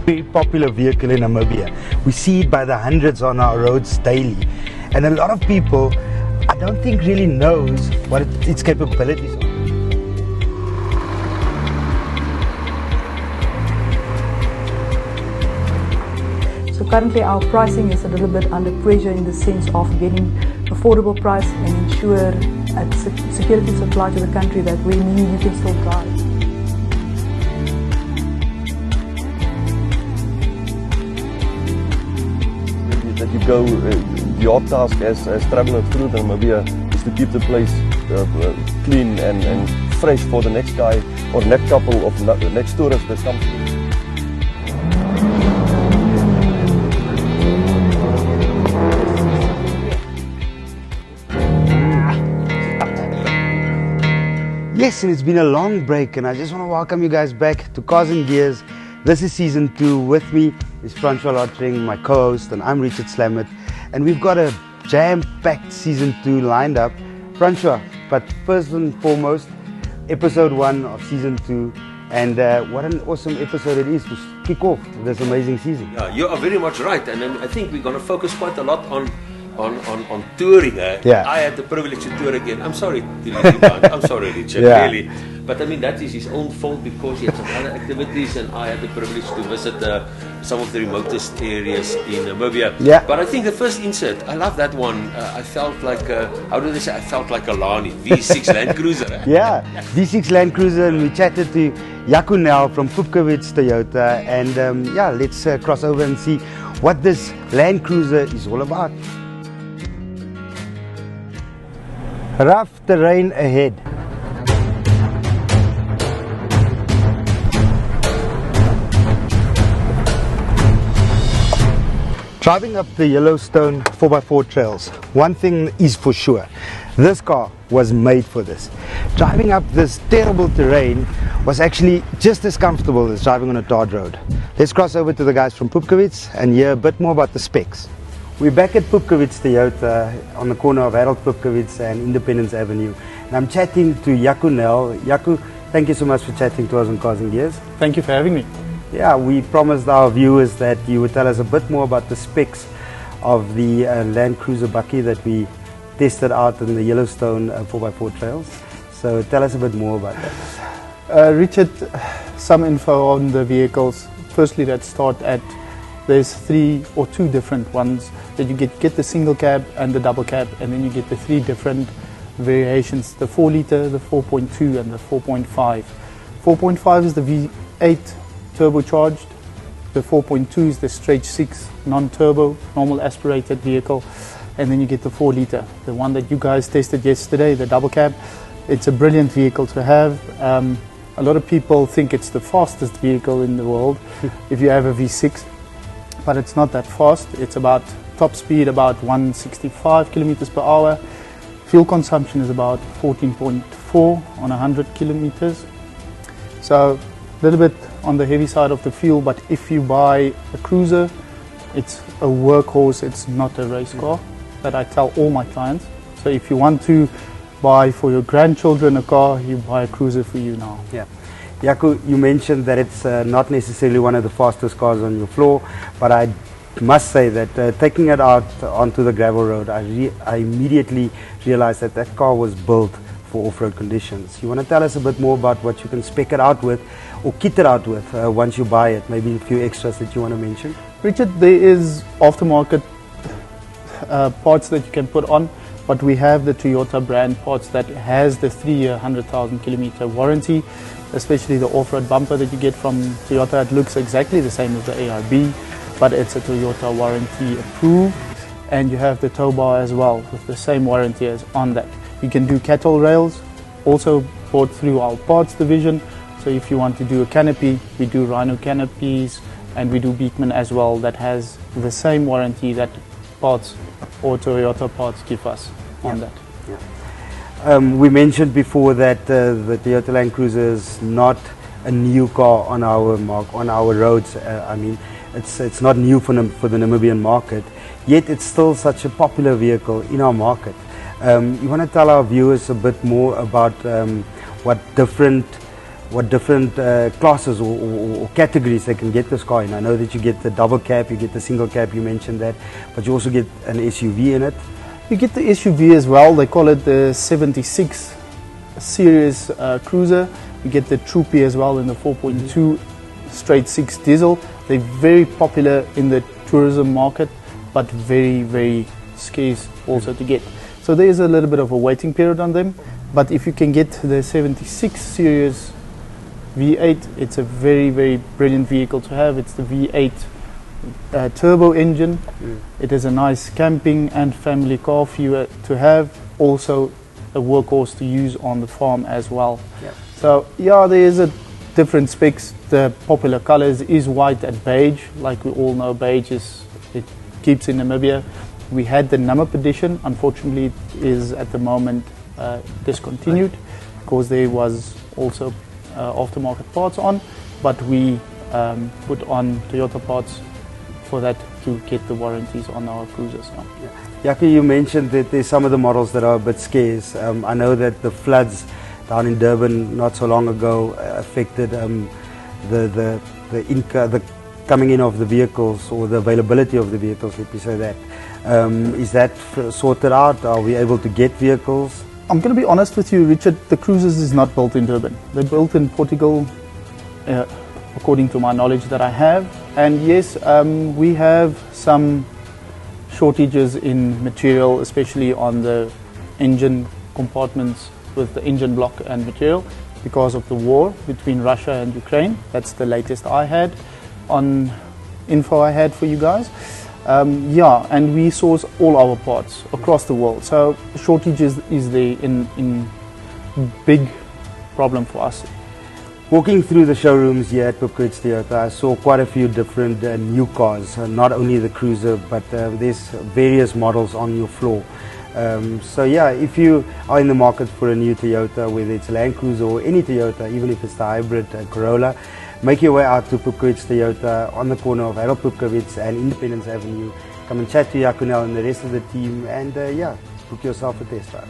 Very popular vehicle in Namibia. We see it by the hundreds on our roads daily, and a lot of people, I don't think, really knows what its capabilities are. So currently our pricing is a little bit under pressure in the sense of getting affordable price and ensure a security supply to the country that we need you can still drive. That you go, your task as traveler through Namibia is to keep the place clean and fresh for the next guy or next couple of the next tourist that comes. Yes, and it's been a long break, and I just want to welcome you guys back to Cars and Gears. This is season 2. With me is Francois Lottering, my co-host, and I'm Richard Slamet, and we've got a jam-packed season 2 lined up. Francois, but first and foremost, episode 1 of season 2, and what an awesome episode it is to kick off this amazing season. Yeah, you are very much right, and I think we're going to focus quite a lot on touring. Yeah. I had the privilege to tour again. I'm sorry to let you down. I'm sorry, Richard, really. But I mean, that is his own fault because he had some other activities, and I had the privilege to visit some of the remotest areas in Namibia. Yeah. But I think the first insert, I love that one. I felt like, how do they say? I felt like a Lani V6 Land Cruiser. Yeah, V6 Land Cruiser, and we chatted to Yakunel from Pupkewitz Toyota, and yeah, let's cross over and see what this Land Cruiser is all about. Rough terrain ahead. Driving up the Yellowstone 4x4 trails, one thing is for sure, this car was made for this. Driving up this terrible terrain was actually just as comfortable as driving on a tarred road. Let's cross over to the guys from Pupkewitz and hear a bit more about the specs. We're back at Pupkewitz Toyota on the corner of Harold Pupkewitz and Independence Avenue. And I'm chatting to Yakunel. Yaku, thank you so much for chatting to us on Cars and Gears. Thank you for having me. Yeah, we promised our viewers that you would tell us a bit more about the specs of the Land Cruiser Bakkie that we tested out in the Yellowstone 4x4 trails. So tell us a bit more about that. Richard, some info on the vehicles. Firstly, let's start at there's 3 or 2 different ones that you get the single cab and the double cab, and then you get the 3 different variations, the 4 litre, the 4.2 and the 4.5. 4.5 is the V8 turbocharged, the 4.2 is the straight 6 non-turbo, normal aspirated vehicle, and then you get the 4 litre, the one that you guys tested yesterday, the double cab. It's a brilliant vehicle to have. A lot of people think it's the fastest vehicle in the world if you have a V6. But it's not that fast. It's about top speed about 165 kilometers per hour. Fuel consumption is about 14.4 on 100 kilometers. So a little bit on the heavy side of the fuel, but if you buy a cruiser, it's a workhorse, it's not a race car. That I tell all my clients. So if you want to buy for your grandchildren a car, you buy a cruiser for you now. Yeah. Yaku, you mentioned that it's not necessarily one of the fastest cars on your floor, but I must say that taking it out onto the gravel road, I immediately realized that that car was built for off-road conditions. You want to tell us a bit more about what you can spec it out with or kit it out with once you buy it, maybe a few extras that you want to mention? Richard, there is aftermarket parts that you can put on, but we have the Toyota brand parts that has the 3-year 100,000 kilometer warranty, especially the off-road bumper that you get from Toyota. It looks exactly the same as the ARB, but it's a Toyota warranty approved, and you have the tow bar as well with the same warranty as on that. You can do cattle rails, also bought through our parts division. So if you want to do a canopy, we do Rhino canopies, and we do Beekman as well that has the same warranty that parts or Toyota parts give us on that. We mentioned before that the Toyota Land Cruiser is not a new car on our roads. I mean, it's not new for the Namibian market, yet it's still such a popular vehicle in our market. You want to tell our viewers a bit more about what different what different classes or categories they can get this car in. I know that you get the double cab, you get the single cab, you mentioned that, but you also get an SUV in it. You get the SUV as well. They call it the 76 series cruiser. You get the Troopy as well in the 4.2 straight 6 diesel. They're very popular in the tourism market, but very, very scarce also to get. So there is a little bit of a waiting period on them. But if you can get the 76 series V8, it's a very, very brilliant vehicle to have. It's the V8 turbo engine. It is a nice camping and family car for you to have. Also a workhorse to use on the farm as well. Yeah. So yeah, there is a different specs. The popular colors is white and beige. Like we all know, beige it keeps in Namibia. We had the Namib edition. Unfortunately, it is at the moment discontinued because there was also aftermarket parts on, but we put on Toyota parts for that to get the warranties on our cruisers now. Yaki, you mentioned that there's some of the models that are a bit scarce. I know that the floods down in Durban not so long ago affected the coming in of the vehicles, or the availability of the vehicles, let me say that. Is that sorted out? Are we able to get vehicles? I'm going to be honest with you, Richard, the cruisers is not built in Durban. They're built in Portugal, according to my knowledge that I have. And yes, we have some shortages in material, especially on the engine compartments with the engine block and material because of the war between Russia and Ukraine. That's the latest I had on info I had for you guys. Yeah, and we source all our parts across the world. So shortages is the big problem for us. Walking through the showrooms here at Pipquets Toyota, I saw quite a few different new cars, not only the Cruiser, but there's various models on your floor. So yeah, if you are in the market for a new Toyota, whether it's a Land Cruiser or any Toyota, even if it's the hybrid Corolla, make your way out to Pipquets Toyota on the corner of Harold Pipkowitz and Independence Avenue. Come and chat to Yakunel and the rest of the team, and yeah, book yourself a test drive.